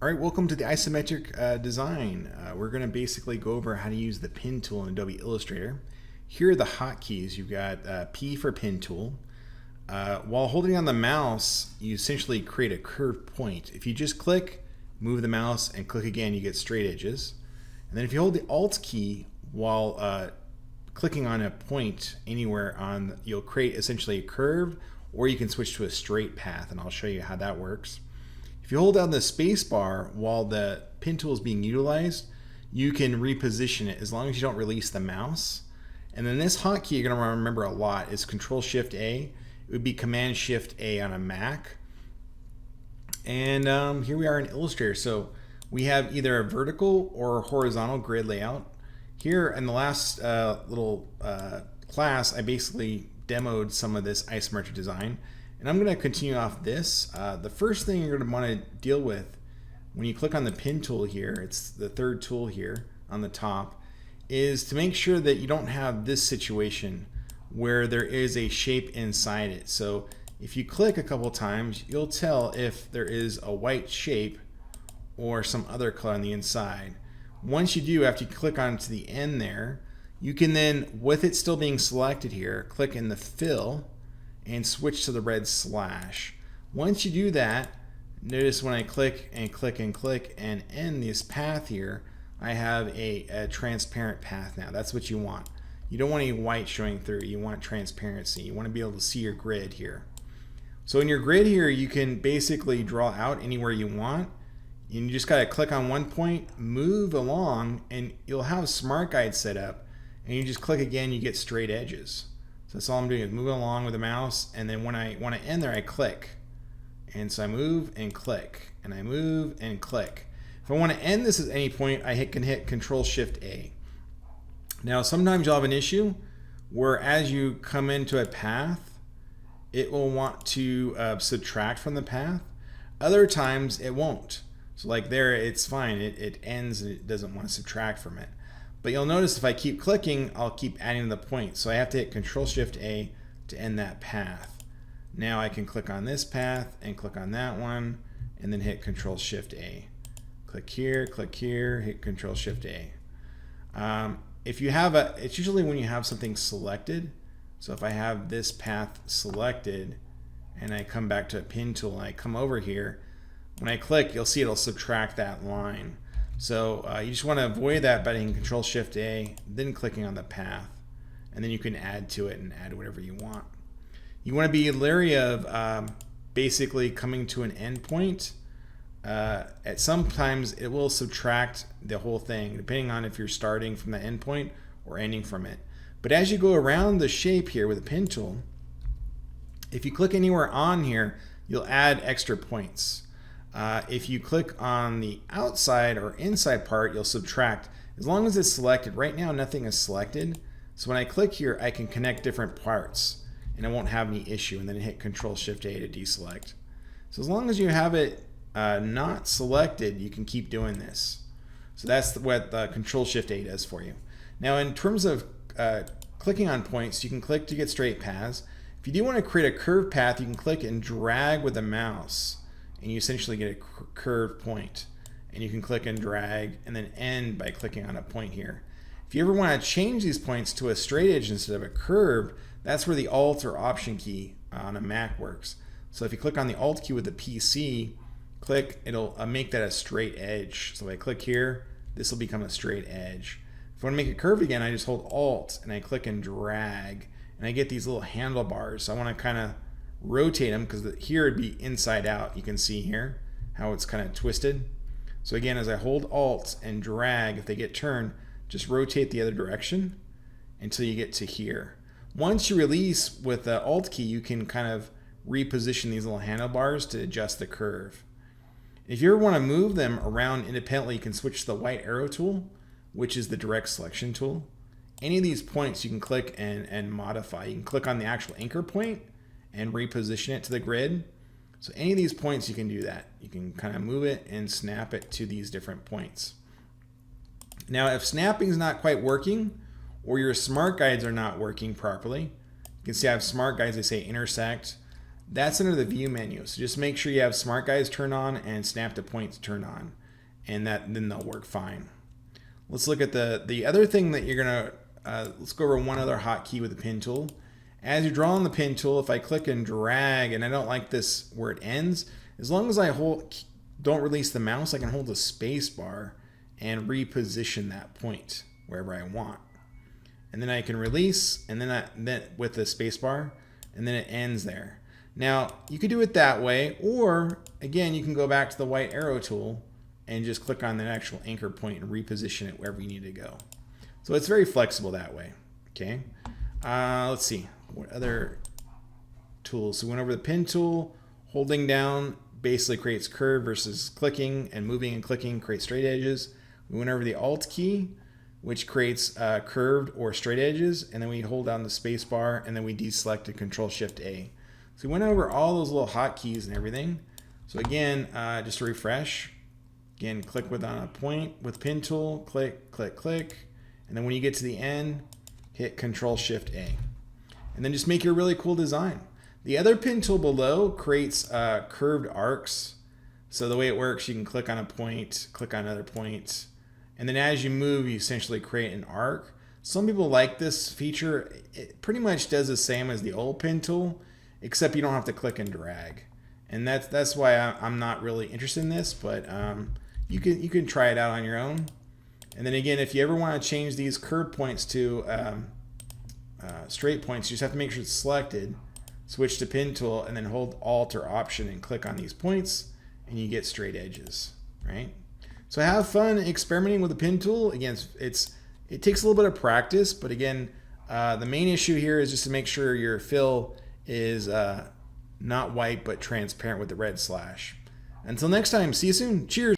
All right, welcome to the isometric design. We're going to basically go over how to use the pin tool in Adobe Illustrator. Here are the hotkeys. You've got P for pin tool. While holding on the mouse, you essentially create a curved point. If you just click, move the mouse, and click again, you get straight edges. And then if you hold the Alt key while clicking on a point anywhere on, you'll create essentially a curve, or you can switch to a straight path, and I'll show you how that works. If you hold down the space bar while the pin tool is being utilized, you can reposition it as long as you don't release the mouse. And then this hotkey you're going to remember a lot is Control-Shift-A. It would be Command-Shift-A on a Mac. And here we are in Illustrator. So we have either a vertical or a horizontal grid layout. Here in the last little class, I basically demoed some of this isometric design. And I'm going to continue off this. The first thing you're going to want to deal with when you click on the pin tool here, it's the third tool here on the top, is to make sure that you don't have this situation where there is a shape inside it. So if you click a couple times, you'll tell if there is a white shape or some other color on the inside. Once you do, after you click on to the end there, you can then, with it still being selected here, click in the fill and switch to the red slash. Once you do that, notice when I click and click and click and end this path here, I have a transparent path now. That's what you want. You don't want any white showing through. You want transparency. You want to be able to see your grid here. So in your grid here, you can basically draw out anywhere you want. You just got to click on one point, move along, and you'll have Smart Guide set up. And you just click again, you get straight edges. So that's all I'm doing is moving along with the mouse, and then when I want to end there, I click. And so I move and click, and I move and click. If I want to end this at any point, I can hit Control-Shift-A. Now sometimes you'll have an issue where as you come into a path, it will want to subtract from the path. Other times it won't. So like there, it's fine. It ends and it doesn't want to subtract from it. But you'll notice if I keep clicking, I'll keep adding the point. So I have to hit Control-Shift-A to end that path. Now I can click on this path and click on that one and then hit Control-Shift-A. Click here, hit Control-Shift-A. If you have it's usually when you have something selected. So if I have this path selected and I come back to a pin tool and I come over here, when I click, you'll see it'll subtract that line. So you just want to avoid that by hitting Control-Shift-A, then clicking on the path, and then you can add to it and add whatever you want. You want to be leery of basically coming to an endpoint. At sometimes it will subtract the whole thing, depending on if you're starting from the endpoint or ending from it. But as you go around the shape here with the pin tool, if you click anywhere on here, you'll add extra points. If you click on the outside or inside part, you'll subtract. As long as it's selected, right now nothing is selected. So when I click here, I can connect different parts and I won't have any issue, and then hit Control-Shift-A to deselect. So as long as you have it not selected, you can keep doing this. So that's what Control-Shift-A does for you. Now in terms of clicking on points, you can click to get straight paths. If you do want to create a curved path, you can click and drag with the mouse, and you essentially get a curved point. And you can click and drag and then end by clicking on a point here. If you ever want to change these points to a straight edge instead of a curve, that's where the Alt or Option key on a Mac works. So if you click on the Alt key with the PC, click, it'll make that a straight edge. So if I click here, this will become a straight edge. If I want to make it curved again, I just hold Alt and I click and drag, and I get these little handlebars. So I want to kind of rotate them because here it'd be inside out. You can see here how it's kind of twisted. So again, as I hold Alt and drag, if they get turned, just rotate the other direction until you get to here. Once you release with the Alt key, you can kind of reposition these little handlebars to adjust the curve. If you ever want to move them around independently, you can switch to the white arrow tool, which is the direct selection tool. Any of these points you can click and modify. You can click on the actual anchor point and reposition it to the grid. So any of these points you can do that. You can kind of move it and snap it to these different points. Now if snapping is not quite working, or your smart guides are not working properly, you can see I have smart guides, they say intersect. That's under the view menu. So just make sure you have smart guys turned on and snap to points turned on, and then they'll work fine. Let's look at the other thing that you're gonna, let's go over one other hotkey with the pin tool. As you draw on the pin tool, if I click and drag, and I don't like this where it ends, as long as I don't release the mouse, I can hold the space bar and reposition that point wherever I want. And then I can release, and then with the space bar, and then it ends there. Now, you could do it that way, or again, you can go back to the white arrow tool and just click on the actual anchor point and reposition it wherever you need to go. So it's very flexible that way. Okay. Let's see what other tools. So we went over the pin tool. Holding down basically creates curve versus clicking, and moving and clicking creates straight edges. We went over the Alt key, which creates curved or straight edges, and then we hold down the space bar, and then we deselect Control Shift A. So we went over all those little hotkeys and everything. So again, just to refresh, again, click on a point with pin tool, click, click, click, and then when you get to the end, hit Control Shift A. And then just make your really cool design. The other pin tool below creates curved arcs. So the way it works, you can click on a point, click on another point, and then as you move, you essentially create an arc. Some people like this feature. It pretty much does the same as the old pin tool, except you don't have to click and drag. And that's why I'm not really interested in this, but you can try it out on your own. And then again, if you ever want to change these curved points to straight points, you just have to make sure it's selected, switch to pin tool, and then hold Alt or Option and click on these points, and you get straight edges, right? So have fun experimenting with the pin tool. Again, it takes a little bit of practice, but again, the main issue here is just to make sure your fill is not white but transparent with the red slash. Until next time, see you soon. Cheers.